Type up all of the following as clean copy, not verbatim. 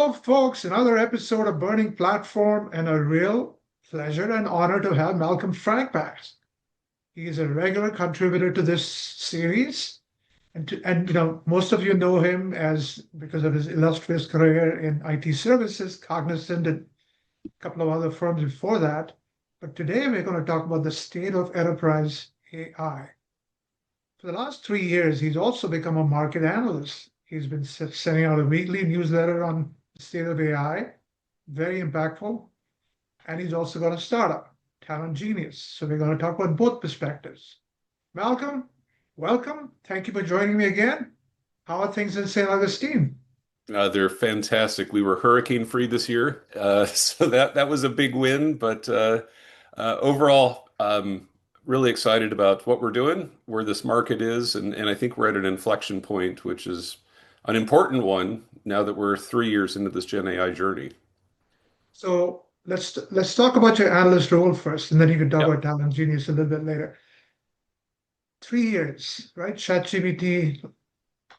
Hello, folks. Another episode of Burning Platform, and a real pleasure and honor to have Malcolm Frank back. He is a regular contributor to this series, and most of you know him as because of his illustrious career in IT services, Cognizant, and a couple of other firms before that. But today we're going to talk about the state of enterprise AI. For the last 3 years, he's also become a market analyst. He's been sending out a weekly newsletter on the state of AI, very impactful. And he's also got a startup, TalentGenius. So we're going to talk about both perspectives. Malcolm, welcome. Thank you for joining me again. How are things in St. Augustine? They're fantastic. We were hurricane free this year, so that was a big win. But overall, really excited about what we're doing, where this market is, and I think we're at an inflection point, which is an important one now that we're 3 years into this Gen AI journey. So let's talk about your analyst role first, and then you can talk Yep. about TalentGenius a little bit later. 3 years, right? ChatGPT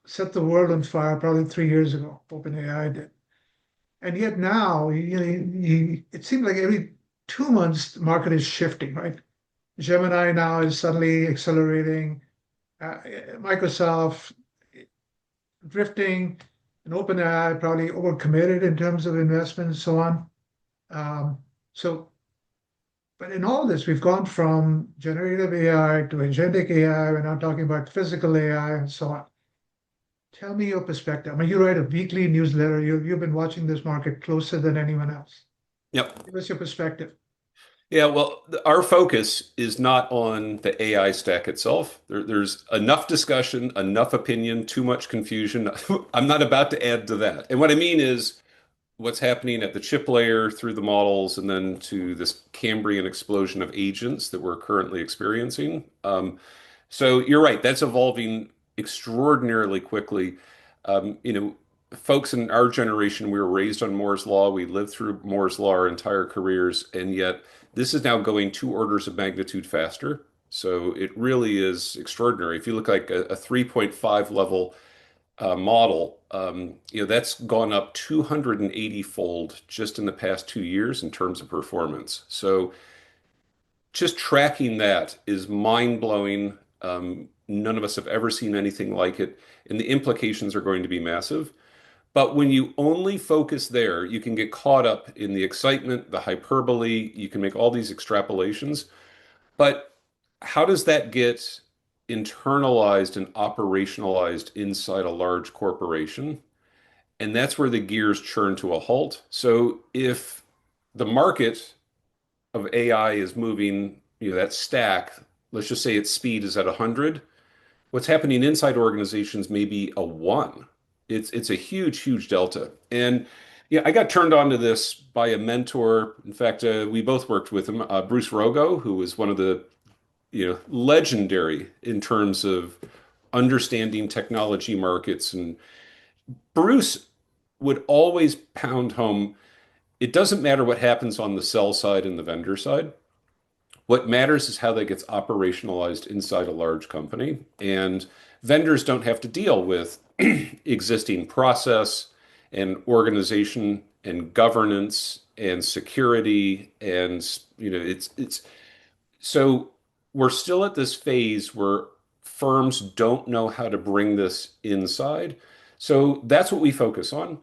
set the world on fire probably 3 years ago. OpenAI did. And yet now, it seems like every 2 months, the market is shifting, right? Gemini now is suddenly accelerating. Microsoft drifting, and OpenAI probably overcommitted in terms of investment and so on. Um, so, but in all this, we've gone from generative AI to agentic AI. We're now talking about physical AI and so on. Tell me your perspective. I mean, you write a weekly newsletter. You've been watching this market closer than anyone else. Yep. Give us your perspective. Yeah, well, our focus is not on the AI stack itself. There's enough discussion, enough opinion, too much confusion. I'm not about to add to that. And what I mean is what's happening at the chip layer through the models and then to this Cambrian explosion of agents that we're currently experiencing. So you're right, that's evolving extraordinarily quickly. You know, folks in our generation, we were raised on Moore's Law. We lived through Moore's Law our entire careers, and yet this is now going 2 orders of magnitude faster. So it really is extraordinary. If you look like a 3.5 level model, that's gone up 280-fold just in the past 2 years in terms of performance. So just tracking that is mind-blowing. None of us have ever seen anything like it, and the implications are going to be massive. But when you only focus there, you can get caught up in the excitement, the hyperbole, you can make all these extrapolations. But how does that get internalized and operationalized inside a large corporation? And that's where the gears churn to a halt. So if the market of AI is moving, that stack, let's just say its speed is at 100, what's happening inside organizations may be a one. It's a huge, huge delta. And yeah, I got turned on to this by a mentor. In fact, we both worked with him, Bruce Rogo, who was one of the legendary in terms of understanding technology markets. And Bruce would always pound home, it doesn't matter what happens on the sell side and the vendor side. What matters is how that gets operationalized inside a large company. And vendors don't have to deal with existing process and organization and governance and security. And, it's so we're still at this phase where firms don't know how to bring this inside. So that's what we focus on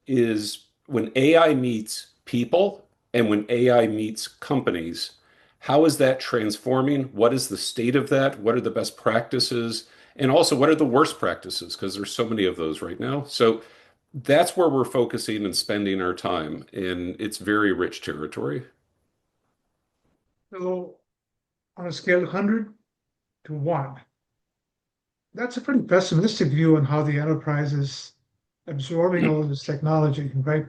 is when AI meets people and when AI meets companies, how is that transforming? What is the state of that? What are the best practices? And also, what are the worst practices? Because there's so many of those right now. So that's where we're focusing and spending our time, and it's very rich territory. So on a scale of 100 to 1, that's a pretty pessimistic view on how the enterprise is absorbing all of this technology, right?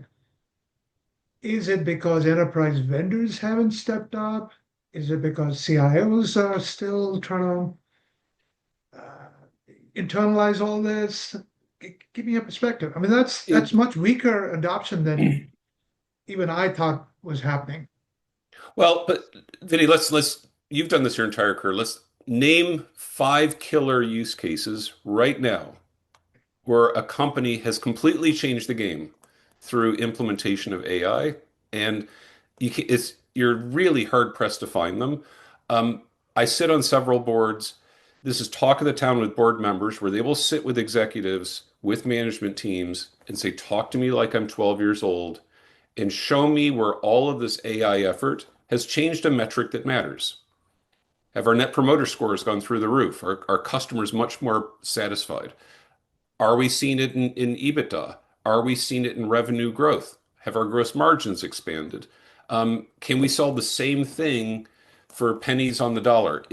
Is it because enterprise vendors haven't stepped up? Is it because CIOs are still trying to internalize all this? Give me a perspective. I mean, that's It, much weaker adoption than even I thought was happening. well, but Vinny, let's you've done this your entire career. Let's name five killer use cases right now where a company has completely changed the game. through implementation of AI, and you're really hard pressed to find them. Um, I sit on several boards. This is talk of the town with board members where they will sit with executives, with management teams, and say, "Talk to me like I'm 12 years old, and show me where all of this AI effort has changed a metric that matters. Have our net promoter scores gone through the roof? Are customers much more satisfied? Are we seeing it in EBITDA? Are we seeing it in revenue growth? Have our gross margins expanded? Can we sell the same thing for pennies on the dollar?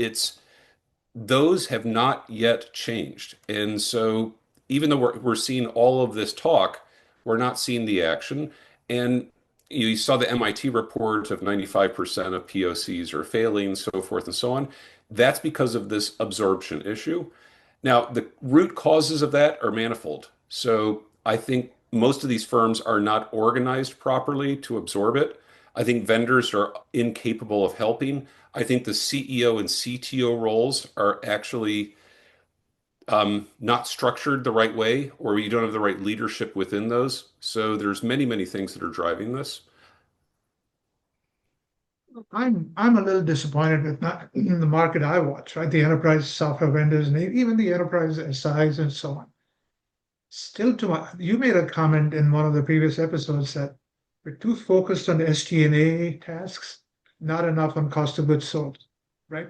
Those have not yet changed. And so even though we're seeing all of this talk, we're not seeing the action. And you saw the MIT report of 95% of POCs are failing, so forth and so on. That's because of this absorption issue. Now, the root causes of that are manifold. So I think most of these firms are not organized properly to absorb it. I think vendors are incapable of helping. I think the CEO and CTO roles are actually not structured the right way, or you don't have the right leadership within those. So there's many, many things that are driving this. I'm a little disappointed with not in the market I watch, right? The enterprise software vendors and even the enterprise SIs and so on. Still too much. You made a comment in one of the previous episodes that we're too focused on SG&A tasks, not enough on cost of goods sold, right?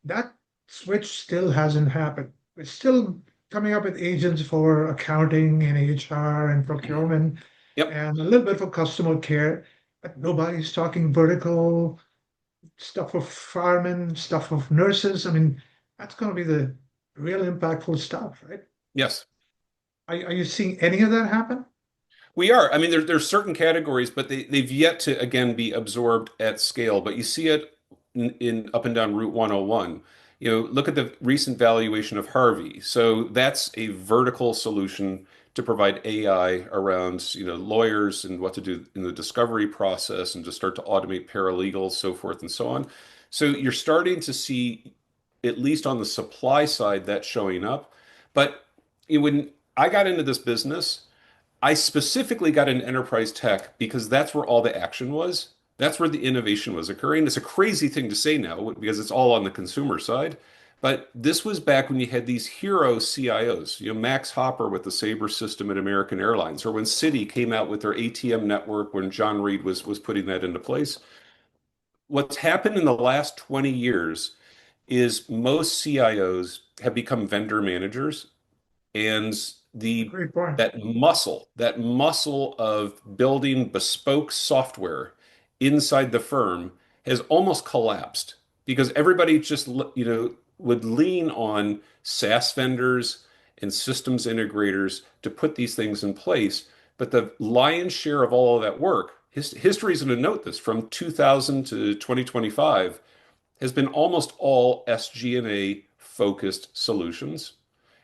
That switch still hasn't happened. We're still coming up with agents for accounting and HR and procurement Yep. and a little bit for customer care, but nobody's talking vertical stuff of firemen, stuff of nurses. I mean, that's going to be the real impactful stuff, right? Yes. Are you seeing any of that happen? We are. I mean, there's certain categories, but they've yet to, again, be absorbed at scale. But you see it in up and down Route 101. Look at the recent valuation of Harvey. So that's a vertical solution to provide AI around, lawyers and what to do in the discovery process and to start to automate paralegals, so forth and so on. So you're starting to see, at least on the supply side, that showing up. But when I got into this business, I specifically got into enterprise tech because that's where all the action was. That's where the innovation was occurring. It's a crazy thing to say now because it's all on the consumer side. But this was back when you had these hero CIOs, Max Hopper with the Sabre system at American Airlines, or when Citi came out with their ATM network when John Reed was putting that into place. What's happened in the last 20 years is most CIOs have become vendor managers and the Great point. that muscle of building bespoke software inside the firm has almost collapsed because everybody just would lean on SaaS vendors and systems integrators to put these things in place. But the lion's share of all of that work, history is going to note this from 2000 to 2025, has been almost all SG&A focused solutions.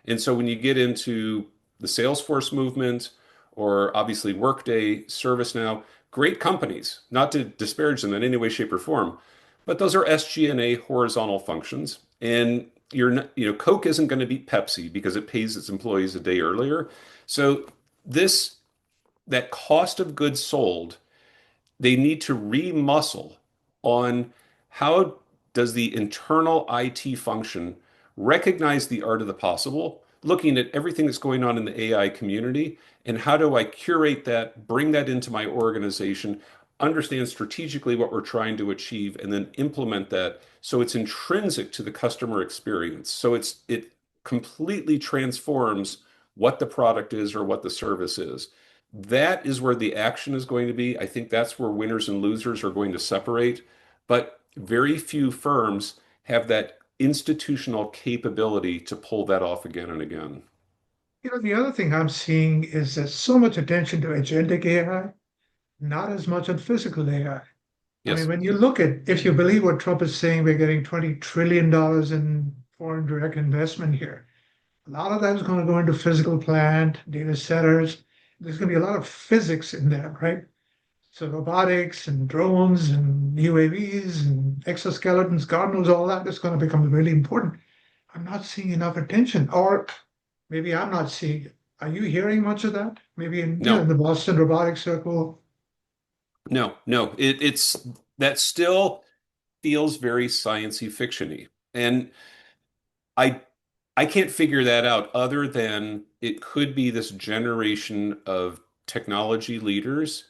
And so when you get into the Salesforce movement or obviously Workday, ServiceNow, great companies, not to disparage them in any way, shape, or form, but those are SG&A horizontal functions. And Coke isn't going to beat Pepsi because it pays its employees a day earlier. So this that cost of goods sold, they need to remuscle on how does the internal IT function recognize the art of the possible, looking at everything that's going on in the AI community, and how do I curate that, bring that into my organization, understand strategically what we're trying to achieve, and then implement that so it's intrinsic to the customer experience. So it completely transforms what the product is or what the service is. That is where the action is going to be. I think that's where winners and losers are going to separate. But very few firms have that institutional capability to pull that off again and again. The other thing I'm seeing is there's so much attention to agentic AI, not as much on physical AI. I mean, Yes. when you look at, if you believe what Trump is saying, we're getting $20 trillion in foreign direct investment here. A lot of that is going to go into physical plant, data centers. There's going to be a lot of physics in there, right? So robotics and drones and UAVs and exoskeletons, God knows all that is going to become really important. I'm not seeing enough attention, or maybe I'm not seeing it. Are you hearing much of that? Maybe in, in No, the Boston robotics circle. no. It's that still feels very sciencey fictiony. And I I can't figure that out other than it could be this generation of technology leaders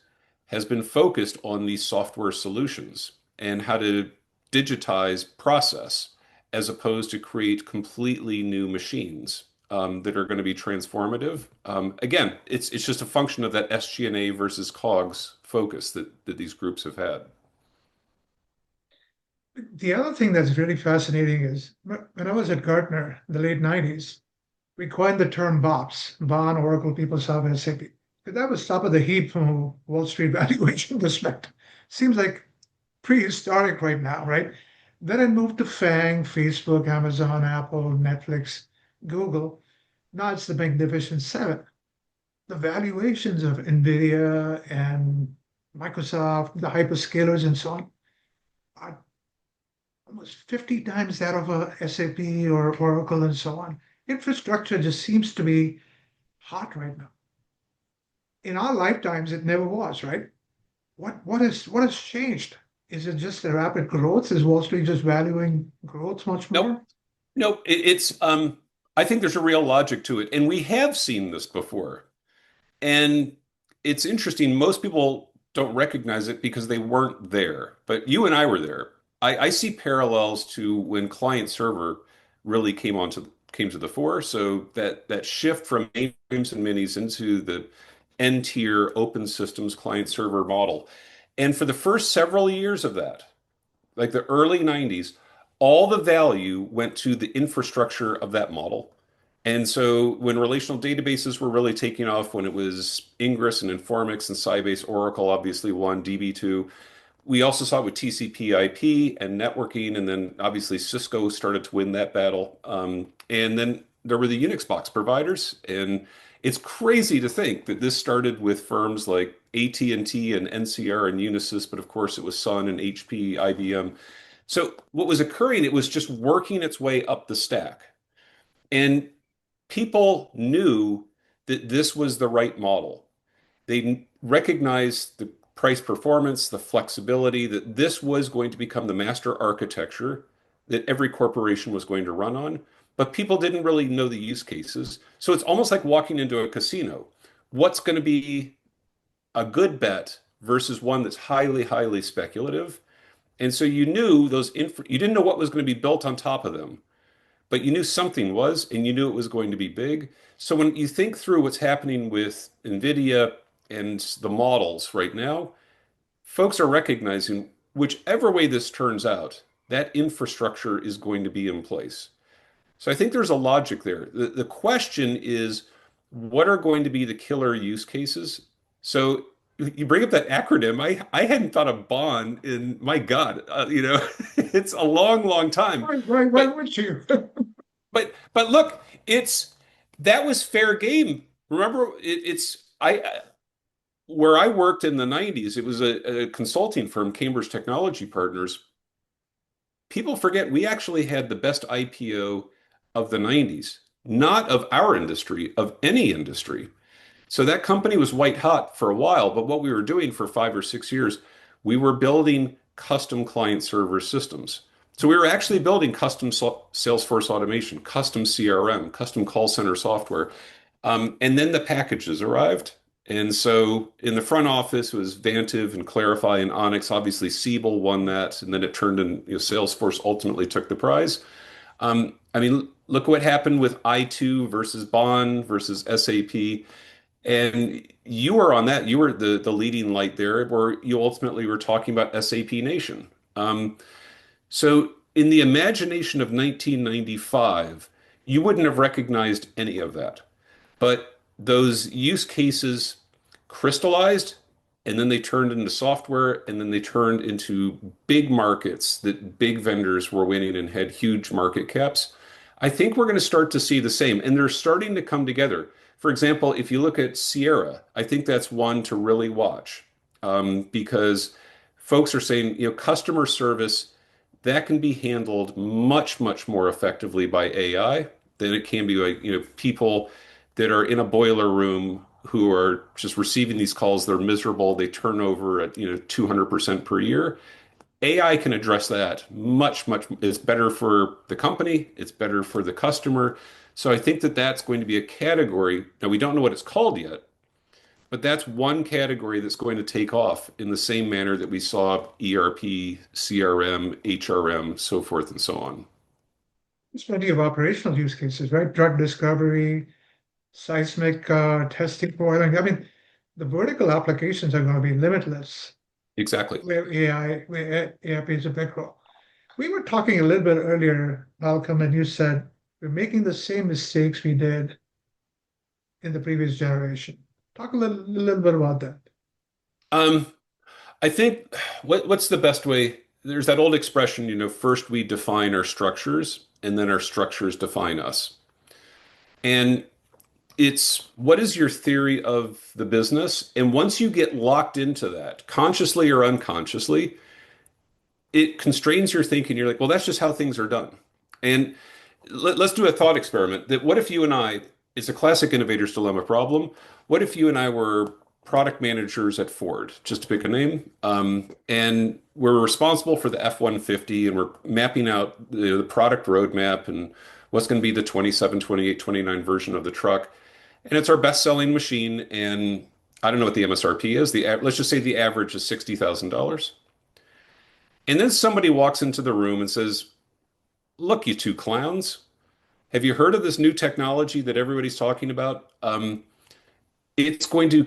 has been focused on these software solutions and how to digitize process as opposed to create completely new machines that are going to be transformative. Again, it's just a function of that SG&A versus COGS focus that these groups have had. The other thing that's really fascinating is when I was at Gartner in the late 90s, we coined the term BOPS, Bond, Oracle, PeopleSoft, and SAP. Because that was top of the heap from a Wall Street valuation perspective. Seems like prehistoric right now, right? Then it moved to FANG, Facebook, Amazon, Apple, Netflix, Google. Now it's the Magnificent Seven. The valuations of NVIDIA and Microsoft, the hyperscalers and so on, are almost 50 times that of a SAP or Oracle and so on. Infrastructure just seems to be hot right now. In our lifetimes, it never was, right? What has changed? Is it just the rapid growth? Is Wall Street just valuing growth much Nope. more? No, it's I think there's a real logic to it. And we have seen this before. And it's interesting. Most people don't recognize it because they weren't there. But you and I were there. I see parallels to when client server really came to the fore. So that shift from mainframes and minis into the N-tier open systems client server model. And for the first several years of that, like the early 90s, all the value went to the infrastructure of that model. And so when relational databases were really taking off, when it was Ingress and Informix and Sybase, Oracle obviously won, DB2. We also saw it with TCP/IP and networking, and then obviously Cisco started to win that battle. And then there were the Unix box providers, and it's crazy to think that this started with firms like AT&T and NCR and Unisys, but of course it was Sun and HP, IBM. So what was occurring, it was just working its way up the stack. And people knew that this was the right model. They recognized the price performance, the flexibility, that this was going to become the master architecture that every corporation was going to run on. But people didn't really know the use cases. So it's almost like walking into a casino. What's going to be a good bet versus one that's highly, highly speculative? And so you knew you didn't know what was going to be built on top of them, but you knew something was, and you knew it was going to be big. So when you think through what's happening with NVIDIA and the models right now, folks are recognizing whichever way this turns out, that infrastructure is going to be in place. So I think there's a logic there. The question is, what are going to be the killer use cases? So you bring up that acronym. I hadn't thought of bond in, my God, it's a long, long time. Why But would you? but look, it's that was fair game. Remember, it's I where I worked in the 90s, it was a consulting firm, Cambridge Technology Partners. People forget we actually had the best IPO of the 90s, not of our industry, of any industry. So that company was white hot for a while, but what we were doing for 5 or 6 years, we were building custom client server systems. So we were actually building custom Salesforce automation, custom CRM, custom call center software. And then the packages arrived. And so in the front office was Vantiv and Clarify and Onyx. Obviously, Siebel won that, and then it turned in, Salesforce ultimately took the prize. I mean, look what happened with I2 versus Bond versus SAP. And you were on that. You were the leading light there, where you ultimately were talking about SAP Nation. So in the imagination of 1995, you wouldn't have recognized any of that. But those use cases crystallized, and then they turned into software, and then they turned into big markets that big vendors were winning and had huge market caps. I think we're going to start to see the same, and they're starting to come together. For example, if you look at Sierra, I think that's one to really watch because folks are saying, customer service that can be handled much, much more effectively by AI than it can be by, people that are in a boiler room who are just receiving these calls. They're miserable. They turn over at 200% per year. AI can address that much, much. It's better for the company. It's better for the customer. So I think that that's going to be a category. Now we don't know what it's called yet, but that's one category that's going to take off in the same manner that we saw ERP, CRM, HRM, so forth and so on. There's plenty of operational use cases, right? Drug discovery, seismic testing for oil. I mean, the vertical applications are going to be limitless Exactly. where AI plays a big role. We were talking a little bit earlier, Malcolm, and you said we're making the same mistakes we did in the previous generation. Talk a little bit about that. Um, I think what's the best way? There's that old expression, first we define our structures and then our structures define us. And it's what is your theory of the business? And once you get locked into that, consciously or unconsciously, it constrains your thinking. You're like, well, that's just how things are done. And let's do a thought experiment that what if you and I, it's a classic innovator's dilemma problem. What if you and I were product managers at Ford, just to pick a name, and we're responsible for the F-150 and we're mapping out the product roadmap and what's going to be the 27, 28, 29 version of the truck. And it's our best-selling machine. And I don't know what the MSRP is. Let's just say the average is $60,000. And then somebody walks into the room and says, look, you two clowns. Have you heard of this new technology that everybody's talking about? It's going to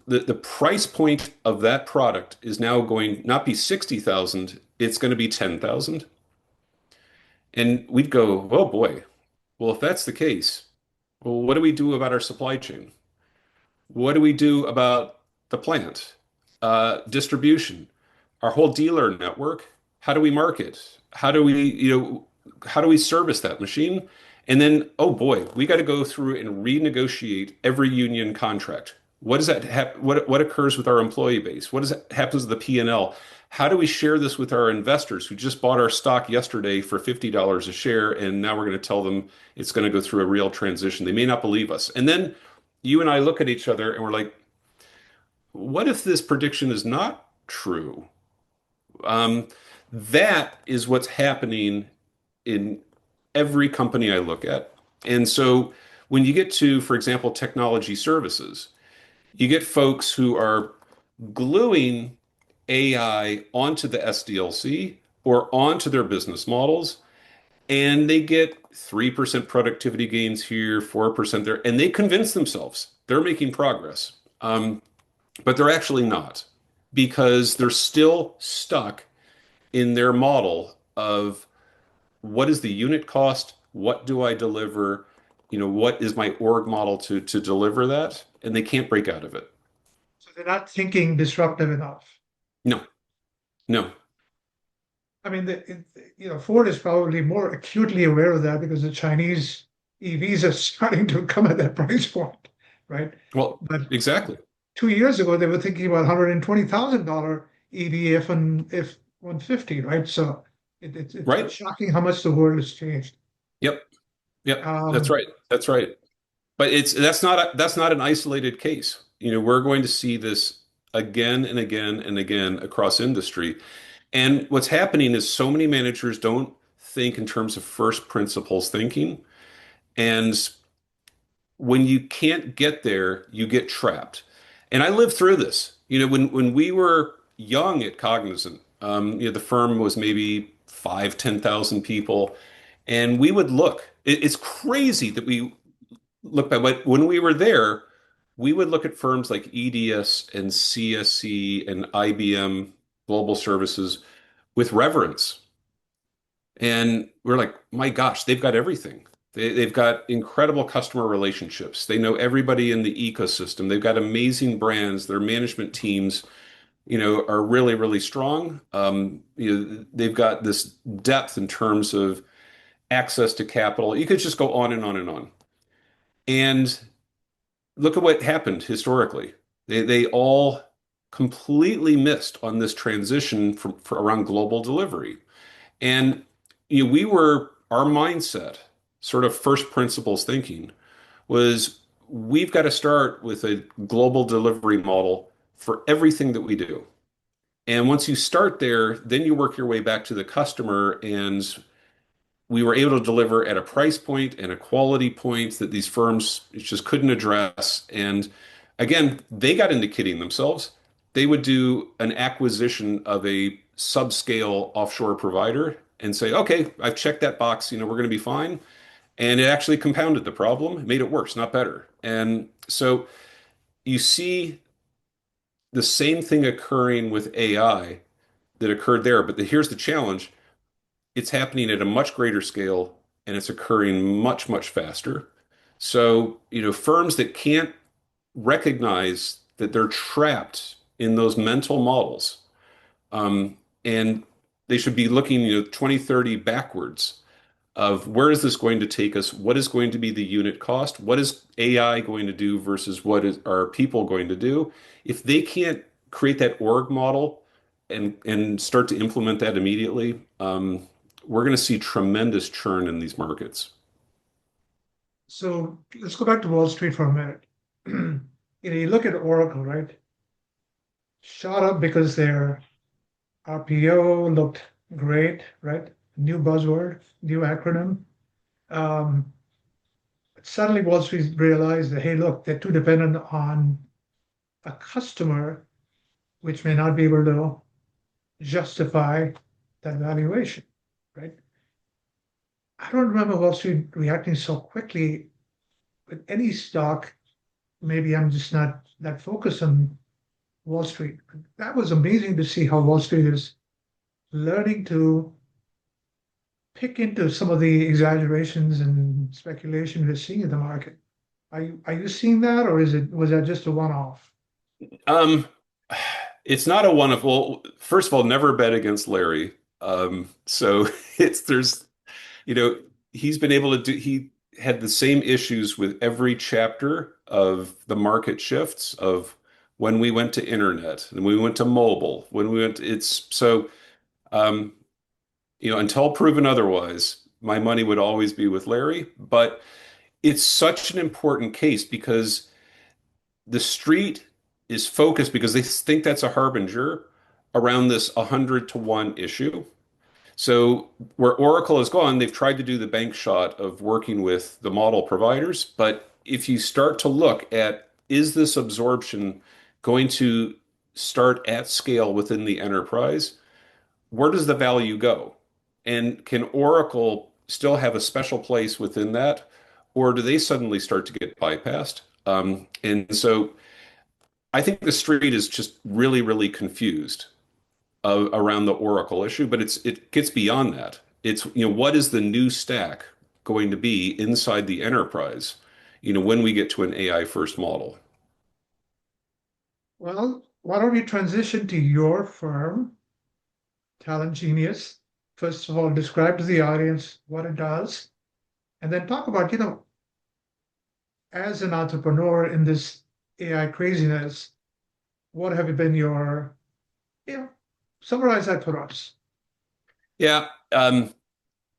the price point of that product is now going not be 60,000, it's going to be 10,000. And we'd go, oh boy. Well, if that's the case, well, what do we do about our supply chain? What do we do about the plant? Distribution, our whole dealer network. How do we market? How do we service that machine? And then, oh boy, we got to go through and renegotiate every union contract. What does that what occurs with our employee base? What happens with the P&L? How do we share this with our investors who just bought our stock yesterday for $50 a share, and now we're going to tell them it's going to go through a real transition? They may not believe us. And then you and I look at each other and we're like, what if this prediction is not true? Um, that is what's happening in every company I look at. And so when you get to, for example, technology services, you get folks who are gluing AI onto the SDLC or onto their business models, and they get 3% productivity gains here, 4% there, and they convince themselves they're making progress. But they're actually not because they're still stuck in their model of what is the unit cost? What do I deliver? What is my org model to deliver that? And they can't break out of it. So they're not thinking disruptive enough. No, no, I mean, Ford is probably more acutely aware of that because the Chinese EVs are starting to come at that price point, right? well, But exactly. 2 years ago, they were thinking about $120,000 EV F-150, right? So it's Right. shocking how much the world has changed. Yep. Yep. That's Um, right. That's right. But that's not an isolated case. We're going to see this again and again and again across industry. And what's happening is so many managers don't think in terms of first principles thinking. And when you can't get there, you get trapped. And I lived through this. When we were young at Cognizant, the firm was maybe 10,000 people, and we would look. It's crazy that we look back, but when we were there, we would look at firms like EDS and CSC and IBM Global Services with reverence. And we're like, my gosh, they've got everything. They've got incredible customer relationships. They know everybody in the ecosystem. They've got amazing brands. Their management teams, are really, really strong. They've got this depth in terms of access to capital. You could just go on and on and on. And look at what happened historically. They all completely missed on this transition for around global delivery. And our mindset, sort of first principles thinking, was we've got to start with a global delivery model for everything that we do. And once you start there, then you work your way back to the customer. And we were able to deliver at a price point and a quality point that these firms just couldn't address. And again, they got into kidding themselves. They would do an acquisition of a subscale offshore provider and say, okay, I've checked that box, we're going to be fine. And it actually compounded the problem, made it worse, not better. And so you see the same thing occurring with AI that occurred there. But here's the challenge. It's happening at a much greater scale and it's occurring much, much faster. So, firms that can't recognize that they're trapped in those mental models, and they should be looking, 20, 30 backwards of where is this going to take us? What is going to be the unit cost? What is AI going to do versus are people going to do? If they can't create that org model and start to implement that immediately, we're going to see tremendous churn in these markets. So let's go back to Wall Street for a minute. You look at Oracle, right? Shot up because their RPO looked great, right? New buzzword, new acronym. Um, Suddenly Wall Street realized that, hey, look, they're too dependent on a customer, which may not be able to justify that valuation, right? I don't remember Wall Street reacting so quickly with any stock. Maybe I'm just not that focused on Wall Street. That was amazing to see how Wall Street is learning to pick into some of the exaggerations and speculation we're seeing in the market. Are you seeing that, or was that just a one-off? Um, it's not a one of, well, first of all, never bet against Larry. So there's, you know, he's been able to he had the same issues with every chapter of the market shifts of when we went to internet and we went to mobile, when we went, it's so, um, until proven otherwise, my money would always be with Larry. But it's such an important case because the street is focused because they think that's a harbinger around this 100 to 1 issue. So where Oracle has gone, they've tried to do the bank shot of working with the model providers. But if you start to look at is this absorption going to start at scale within the enterprise, where does the value go? And can Oracle still have a special place within that? Or do they suddenly start to get bypassed? And so I think the street is just really, really confused around the Oracle issue, but it gets beyond that. It's, what is the new stack going to be inside the enterprise, when we get to an AI first model? Well, why don't we transition to your firm, TalentGenius? First of all, describe to the audience what it does, and then talk about, as an entrepreneur in this AI craziness, what have been your, you know, summarize that for us. Yeah,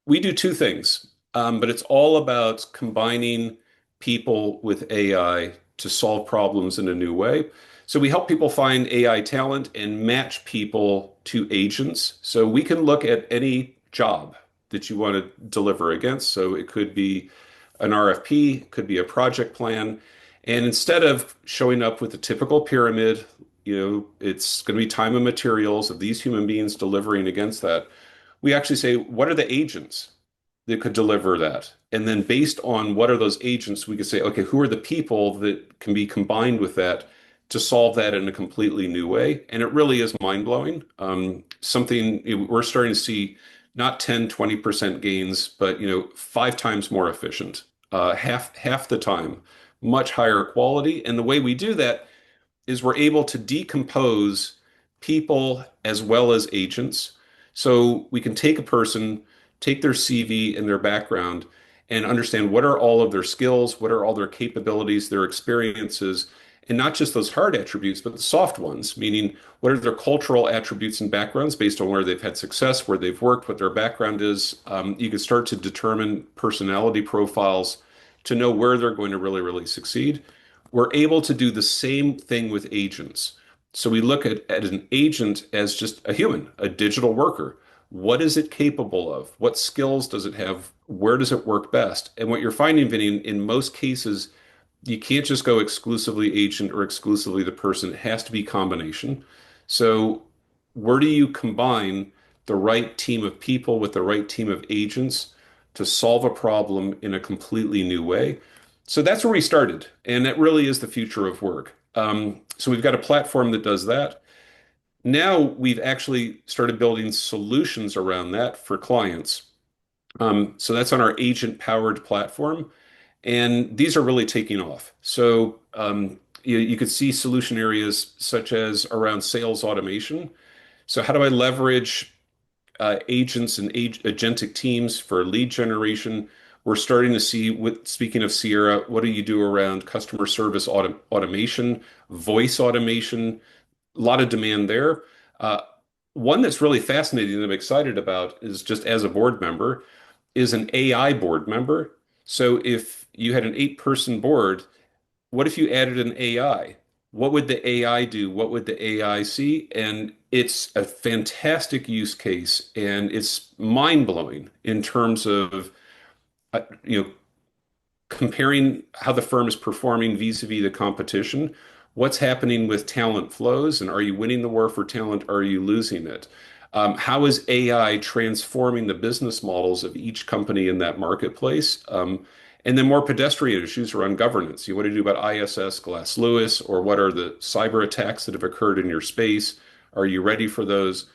we do two things, but it's all about combining people with AI to solve problems in a new way. So we help people find AI talent and match people to agents. So we can look at any job that you want to deliver against. So it could be an RFP, it could be a project plan. And instead of showing up with a typical pyramid, it's going to be time and materials of these human beings delivering against that. We actually say, what are the agents that could deliver that? And then based on what are those agents, we could say, okay, who are the people that can be combined with that to solve that in a completely new way? And it really is mind-blowing. We're starting to see not 10, 20% gains, but 5 times more efficient, half the time, much higher quality. And the way we do that is we're able to decompose people as well as agents. So we can take a person, take their CV and their background, and understand what are all of their skills, what are all their capabilities, their experiences, and not just those hard attributes, but the soft ones, meaning what are their cultural attributes and backgrounds based on where they've had success, where they've worked, what their background is. You can start to determine personality profiles to know where they're going to really, really succeed. We're able to do the same thing with agents. So we look at an agent as just a human, a digital worker. What is it capable of? What skills does it have? Where does it work best? And what you're finding, Vinny, in most cases, you can't just go exclusively agent or exclusively the person. It has to be combination. So where do you combine the right team of people with the right team of agents to solve a problem in a completely new way? So that's where we started, and that really is the future of work. So we've got a platform that does that. Now we've actually started building solutions around that for clients. So that's on our agent-powered platform. And these are really taking off. So you could see solution areas such as around sales automation. So how do I leverage agents and agentic teams for lead generation? We're starting to see, speaking of Sierra, what do you do around customer service automation, voice automation? A lot of demand there. Uh, One that's really fascinating that I'm excited about is just as a board member is an AI board member. So if you had an 8-person board, what if you added an AI? What would the AI do? What would the AI see? And it's a fantastic use case, and it's mind-blowing in terms of you know comparing how the firm is performing vis-a-vis the competition. What's happening with talent flows, and are you winning the war for talent? Are you losing it? How is AI transforming the business models of each company in that marketplace? And then more pedestrian issues around governance. What do you do about ISS, Glass Lewis, or what are the cyber attacks that have occurred in your space? Are you ready for those?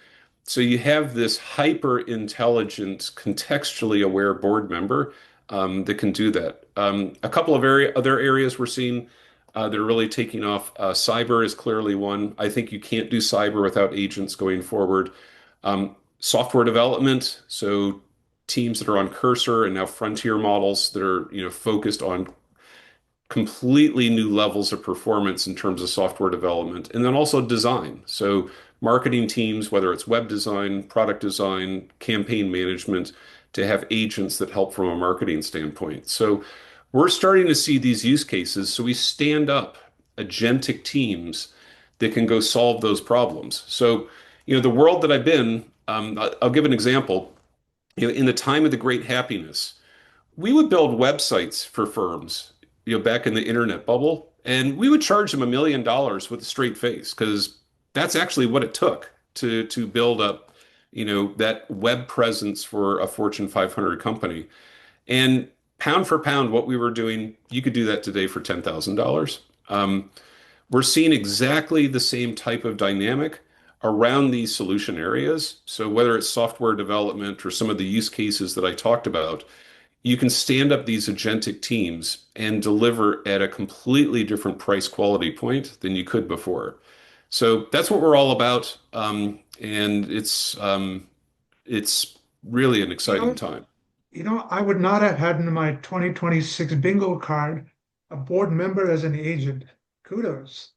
So you have this hyper intelligent, contextually aware board member that can do that. A couple of other areas we're seeing that are really taking off. Cyber is clearly one. I think you can't do cyber without agents going forward. Software development, so teams that are on Cursor and now frontier models that are focused on completely new levels of performance in terms of software development, and then also design. So marketing teams, whether it's web design, product design, campaign management, to have agents that help from a marketing standpoint. So we're starting to see these use cases. So we stand up agentic teams that can go solve those problems. So, the world that I've been, I'll give an example. In the time of the Great Happiness, we would build websites for firms, back in the internet bubble, and we would charge them $1 million with a straight face because that's actually what it took to build up, that web presence for a Fortune 500 company. And pound for pound, what we were doing, you could do that today for $10,000. We're seeing exactly the same type of dynamic around these solution areas. So whether it's software development or some of the use cases that I talked about, you can stand up these agentic teams and deliver at a completely different price quality point than you could before. So that's what we're all about, and it's really an You exciting know, time. I would not have had in my 2026 bingo card a board member as an agent. Kudos.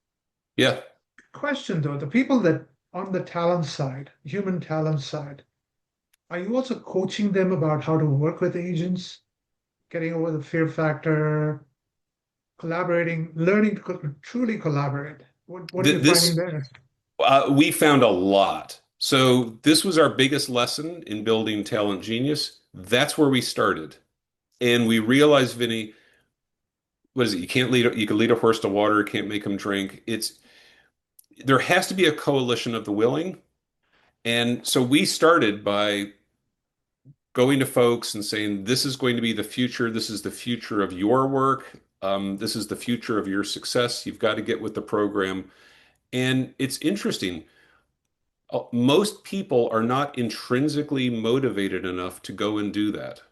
Yeah. Question though, the people that on the talent side, human talent side, are you also coaching them about how to work with agents, getting over the fear factor, collaborating, learning to truly collaborate? What are you finding This there? we found a lot. So this was our biggest lesson in building Talent Genius. That's where we started, and we realized, Vinny, what is it? You can lead a horse to water, can't make him drink. There has to be a coalition of the willing. And so we started by going to folks and saying, this is going to be the future. This is the future of your work. This is the future of your success. You've got to get with the program. And it's interesting. Most people are not intrinsically motivated enough to go and do that,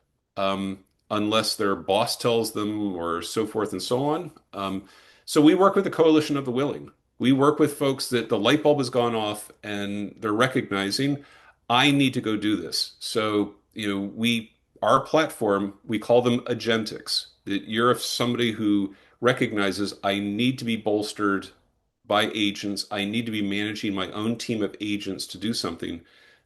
unless their boss tells them or so forth and so on. So we work with the coalition of the willing. We work with folks that the light bulb has gone off and they're recognizing, I need to go do this. So, our platform, we call them agentics. That you're somebody who recognizes I need to be bolstered by agents. I need to be managing my own team of agents to do something.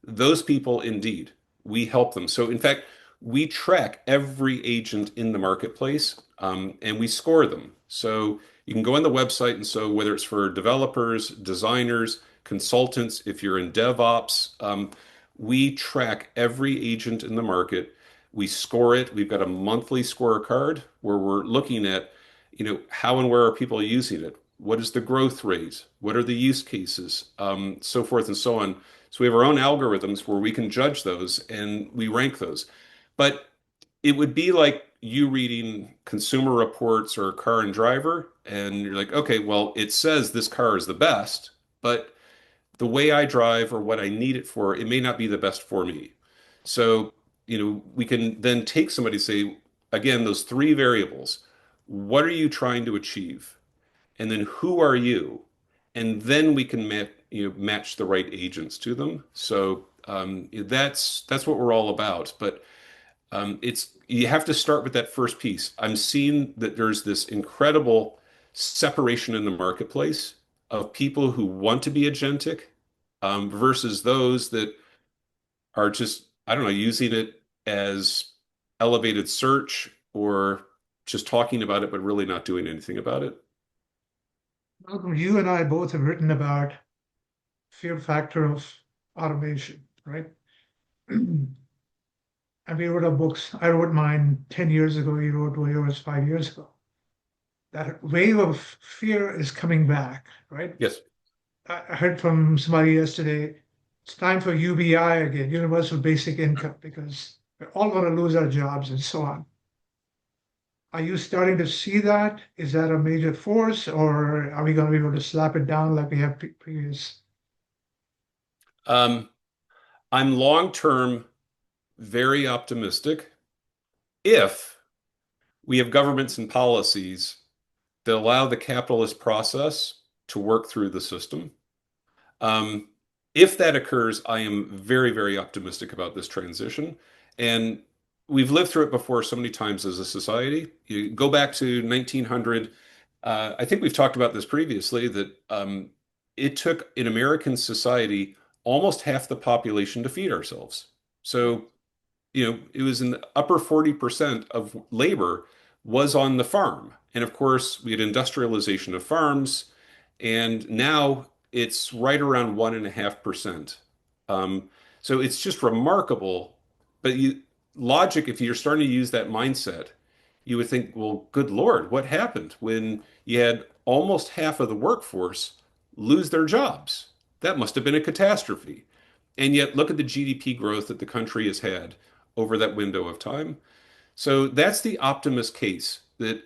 Those people, indeed, we help them. So, in fact, we track every agent in the marketplace, and we score them. So you can go on the website, and so whether it's for developers, designers, consultants, if you're in DevOps, we track every agent in the market. We score it. We've got a monthly scorecard where we're looking at, how and where are people using it? What is the growth rate? What are the use cases? So forth and so on. So we have our own algorithms where we can judge those and we rank those. But it would be like you reading Consumer Reports or Car and Driver, and you're like, okay, well, it says this car is the best, but the way I drive or what I need it for, it may not be the best for me. So, we can then take somebody, say, again, those three variables. What are you trying to achieve? And then who are you? And then we can match the right agents to them. So that's what we're all about. But it's you have to start with that first piece. I'm seeing that there's this incredible separation in the marketplace of people who want to be agentic versus those that are just, I don't know, using it as elevated search or just talking about it, but really not doing anything about it. Malcolm, you and I both have written about fear factor of automation, right? And we wrote our books. I wrote mine 10 years ago. You wrote yours 5 years ago. That wave of fear is coming back, right? Yes. I heard from somebody yesterday, it's time for UBI again, universal basic income, because we're all going to lose our jobs and so on. Are you starting to see that? Is that a major force, or are we going to be able to slap it down like we have previous? Um, I'm long term very optimistic if we have governments and policies that allow the capitalist process to work through the system. Um, if that occurs, I am very, very optimistic about this transition. And we've lived through it before so many times as a society. You go back to 1900. I think we've talked about this previously, that it took in American society almost half the population to feed ourselves. So it was in the upper 40% of labor was on the farm. And of course, we had industrialization of farms, and now it's right around 1.5%. So it's just remarkable. But logic, if you're starting to use that mindset, you would think, well, good Lord, what happened when you had almost half of the workforce lose their jobs? That must have been a catastrophe. And yet, look at the GDP growth that the country has had over that window of time. So that's the optimist case, that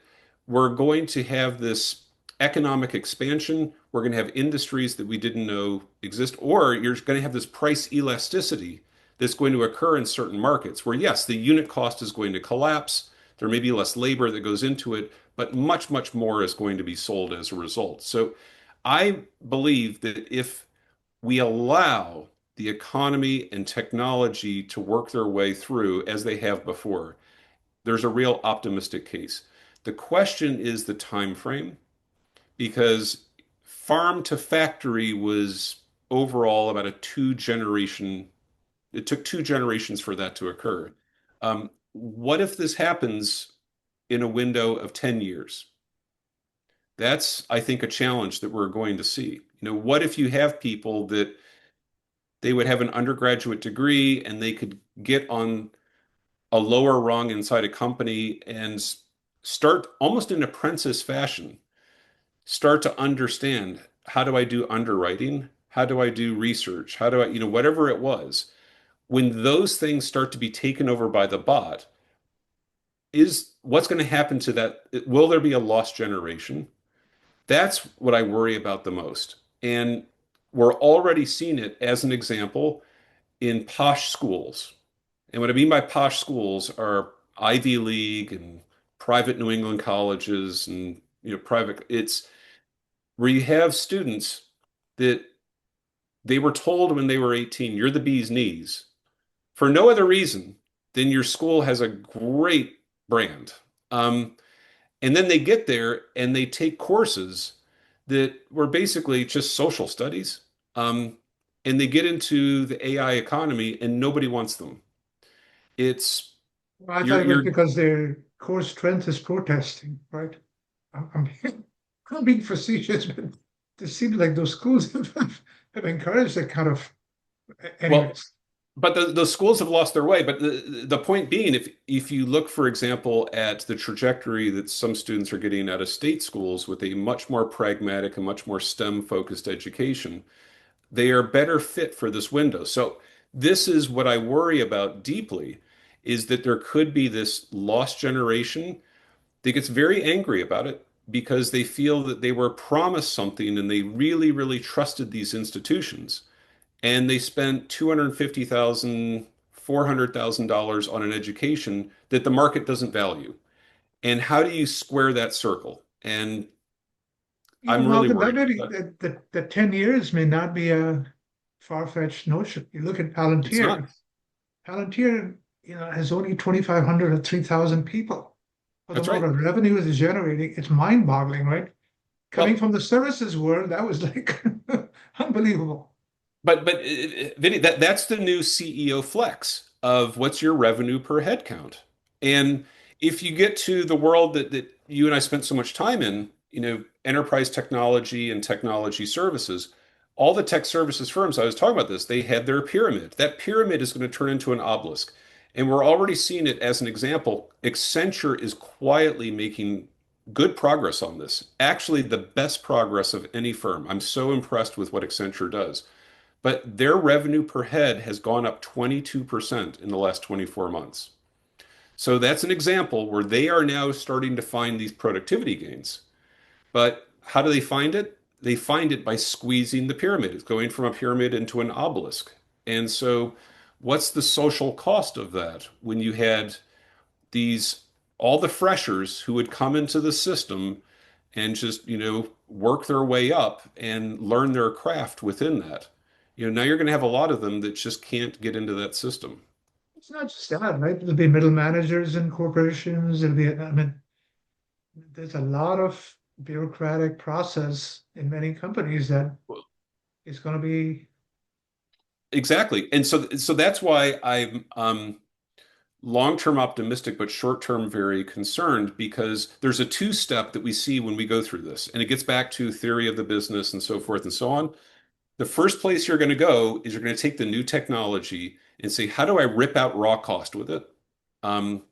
we're going to have this economic expansion. We're going to have industries that we didn't know exist, or you're going to have this price elasticity that's going to occur in certain markets where, yes, the unit cost is going to collapse. There may be less labor that goes into it, but much, much more is going to be sold as a result. So I believe that if we allow the economy and technology to work their way through as they have before, there's a real optimistic case. The question is the time frame, because farm to factory was overall about a it took 2 generations for that to occur. What if this happens in a window of 10 years? That's, I think, a challenge that we're going to see. What if you have people that they would have an undergraduate degree and they could get on a lower rung inside a company and start almost in apprentice fashion, start to understand, how do I do underwriting? How do I do research? How do I, whatever it was. When those things start to be taken over by the bot, is what's going to happen to that? Will there be a lost generation? That's what I worry about the most. And we're already seeing it as an example in posh schools. And what I mean by posh schools are Ivy League and private New England colleges and private. It's where you have students that they were told when they were 18, you're the bee's knees, for no other reason than your school has a great brand. And then they get there and they take courses that were basically just social studies. And they get into the AI economy and nobody wants them. It's I thought You're it was you're because their core strength is protesting, right? I'm being, I'm being facetious, but it seems like those schools have encouraged that kind of, well, anyways. but the schools have lost their way. But the point being, if you look, for example, at the trajectory that some students are getting out of state schools with a much more pragmatic and much more STEM focused education, they are better fit for this window. So this is what I worry about deeply, is that there could be this lost generation that gets very angry about it because they feel that they were promised something and they really, really trusted these institutions. And they spent $250,000, $400,000 on an education that the market doesn't value. And how do you square that circle? And I'm really Malcolm, that worried really, about that. that 10 years may not be a far-fetched notion. You look at It's Palantir. not. Palantir, has only 2,500 or 3,000 people. For the That's amount right. of revenue it is generating, it's mind-boggling, right? Coming Well, from the services world, that was like unbelievable. Vinny, that's the new CEO flex of what's your revenue per head count. And if you get to the world that you and I spent so much time in, enterprise technology and technology services, all the tech services firms, I was talking about this, they had their pyramid. That pyramid is going to turn into an obelisk. And we're already seeing it as an example. Accenture is quietly making good progress on this. Actually, the best progress of any firm. I'm so impressed with what Accenture does, but their revenue per head has gone up 22% in the last 24 months. So that's an example where they are now starting to find these productivity gains. But how do they find it? They find it by squeezing the pyramid. It's going from a pyramid into an obelisk. And so, what's the social cost of that when you had these all the freshers who would come into the system and just, work their way up and learn their craft within that. Now you're going to have a lot of them that just can't get into that system. It's not just that, right? There'll be middle managers in corporations. I mean, there's a lot of bureaucratic process in many companies that Well, is going to be. exactly. And so that's why I'm long-term optimistic, but short-term very concerned because there's a two-step that we see when we go through this. And it gets back to theory of the business and so forth and so on. The first place you're going to go is you're going to take the new technology and say, how do I rip out raw cost with it? Um,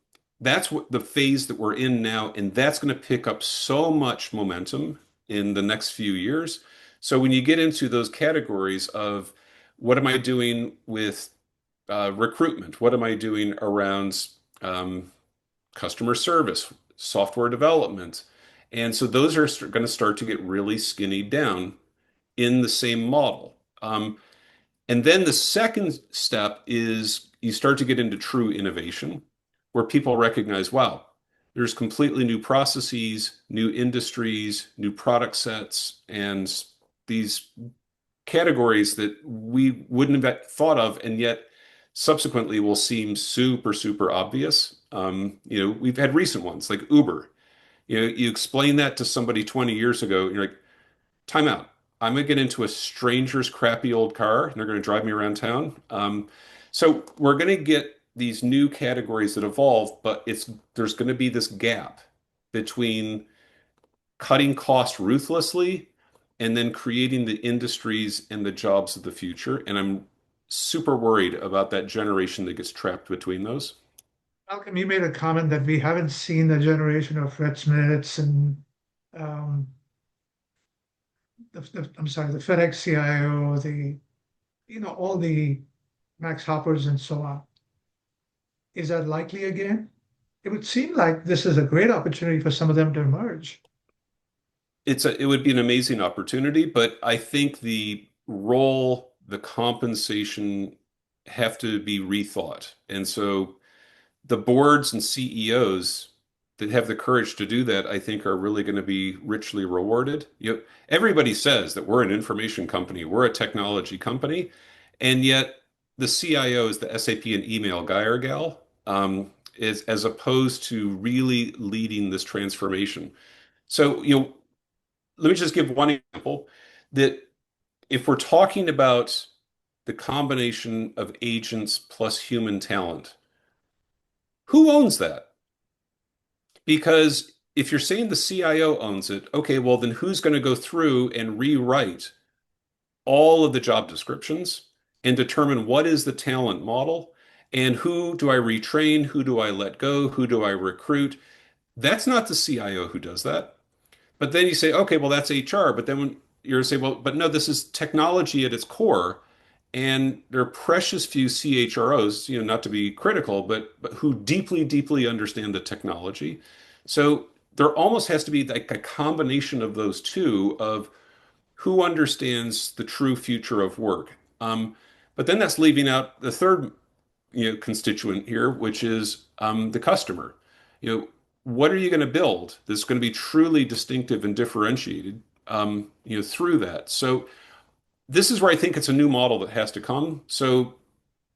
that's what the phase that we're in now, and that's going to pick up so much momentum in the next few years. So when you get into those categories of what am I doing with recruitment? What am I doing around um, customer service, software development? And so those are going to start to get really skinny down in the same model. And then the second step is you start to get into true innovation where people recognize, wow, there's completely new processes, new industries, new product sets, and these categories that we wouldn't have thought of, and yet subsequently will seem super, super obvious. We've had recent ones like Uber. You explain that to somebody 20 years ago, and you're like, time out. I'm gonna get into a stranger's crappy old car and they're gonna drive me around town. So we're gonna get these new categories that evolve, but there's gonna be this gap between cutting costs ruthlessly and then creating the industries and the jobs of the future. And I'm super worried about that generation that gets trapped between those. Malcolm, you made a comment that we haven't seen the generation of Fred Smiths and um, I'm sorry, the FedEx CIO, all the Max Hoppers and so on. Is that likely again? It would seem like this is a great opportunity for some of them to emerge. It would be an amazing opportunity, but I think the role, the compensation have to be rethought. And so the boards and CEOs that have the courage to do that, I think are really going to be richly rewarded. Everybody says that we're an information company, we're a technology company, and yet the CIO is the SAP and email guy or gal, is as opposed to really leading this transformation. So, let me just give one example that if we're talking about the combination of agents plus human talent, Who owns that? Because if you're saying the CIO owns it, okay, well, then who's going to go through and rewrite all of the job descriptions and determine what is the talent model and who do I retrain, who do I let go, who do I recruit? That's not the CIO who does that. But then you say, okay, well, that's HR. But then when you're saying, well, but no, this is technology at its core. And there are precious few CHROs, not to be critical, but who deeply, deeply understand the technology. So there almost has to be like a combination of those two of who understands the true future of work. But then that's leaving out the third, constituent here, which is the customer. You know, what are you going to build that's going to be truly distinctive and differentiated, through that? So this is where I think it's a new model that has to come. So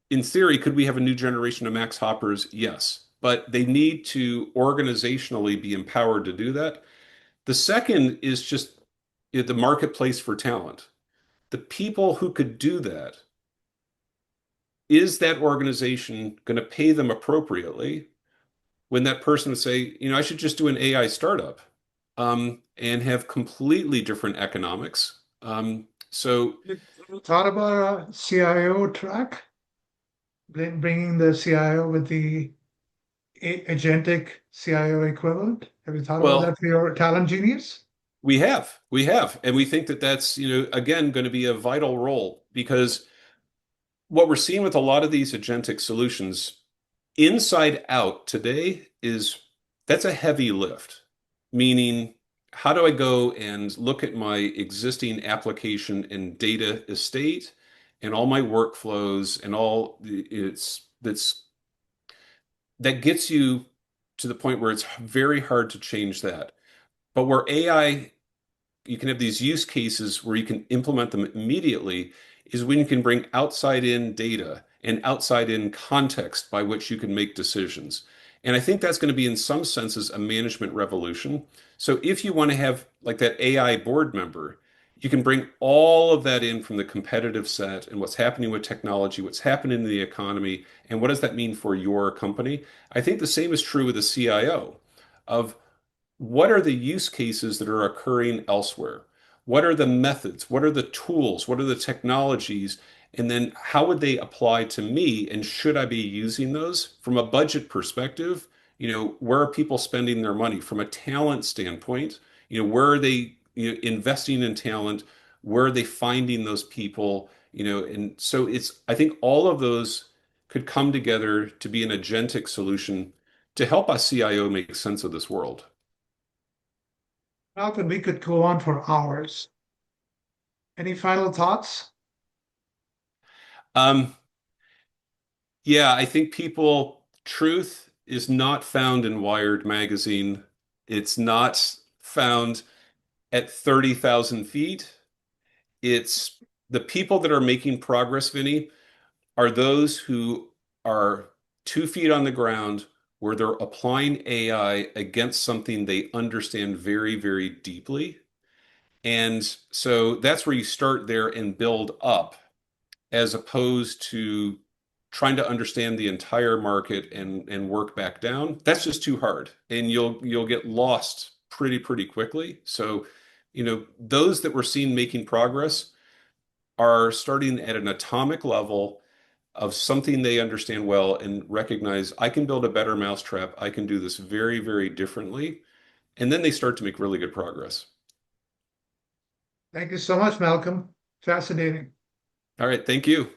in theory, could we have a new generation of Max Hoppers? Yes, but they need to organizationally be empowered to do that. The second is just the marketplace for talent. The people who could do that, is that organization going to pay them appropriately when that person would say, I should just do an AI startup and have completely different economics. So, You thought about a CIO track, bringing the CIO with the agentic CIO equivalent? Have you thought about that well, for your talent genius? we have, and we think that that's, again, going to be a vital role because what we're seeing with a lot of these agentic solutions inside out today is that's a heavy lift, meaning how do I go and look at my existing application and data estate and all my workflows and all it's that's that gets you to the point where it's very hard to change that. But where AI, you can have these use cases where you can implement them immediately is when you can bring outside in data and outside in context by which you can make decisions. And I think that's going to be, in some senses, a management revolution. So if you want to have like that AI board member, you can bring all of that in from the competitive set and what's happening with technology, what's happening in the economy, and what does that mean for your company. I think the same is true with the CIO of what are the use cases that are occurring elsewhere? What are the methods? What are the tools? What are the technologies? And then how would they apply to me? And should I be using those from a budget perspective? Where are people spending their money from a talent standpoint? Where are they, investing in talent? Where are they finding those people? And so I think all of those could come together to be an agentic solution to help us CIO make sense of this world. Malcolm, we could go on for hours. Any final thoughts? Um, yeah, I think truth is not found in Wired magazine. It's not found at 30,000 feet. It's the people that are making progress, Vinny, are those who are 2 feet on the ground where they're applying AI against something they understand very, very deeply. And so that's where you start there and build up, as opposed to trying to understand the entire market and work back down. That's just too hard, and you'll get lost pretty quickly. So, those that we're seeing making progress are starting at an atomic level of something they understand well and recognize I can build a better mousetrap. I can do this very, very differently. And then they start to make really good progress. Thank you so much, Malcolm. Fascinating. All right, thank you.